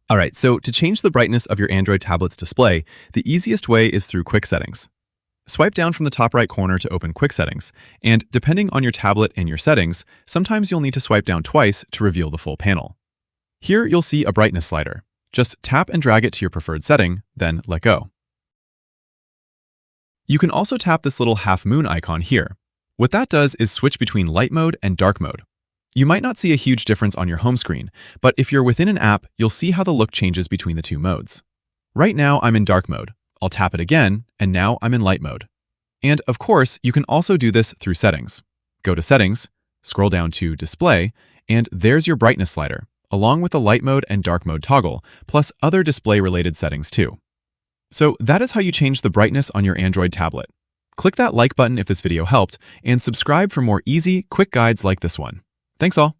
All right, so to change the brightness of your Android tablet's display, the easiest way is through Quick Settings. Swipe down from the top right corner to open Quick Settings, and depending on your tablet and your settings, sometimes you'll need to swipe down twice to reveal the full panel. Here you'll see a brightness slider. Just tap and drag it to your preferred setting, then let go. You can also tap this little half moon icon here. What that does is switch between light mode and dark mode. You might not see a huge difference on your home screen, but if you're within an app, you'll see how the look changes between the two modes. Right now, I'm in dark mode. I'll tap it again, and now I'm in light mode. And of course, you can also do this through settings. Go to Settings, scroll down to Display, and there's your brightness slider, along with the light mode and dark mode toggle, plus other display-related settings too. So that is how you change the brightness on your Android tablet. Click that like button if this video helped, and subscribe for more easy, quick guides like this one. Thanks all.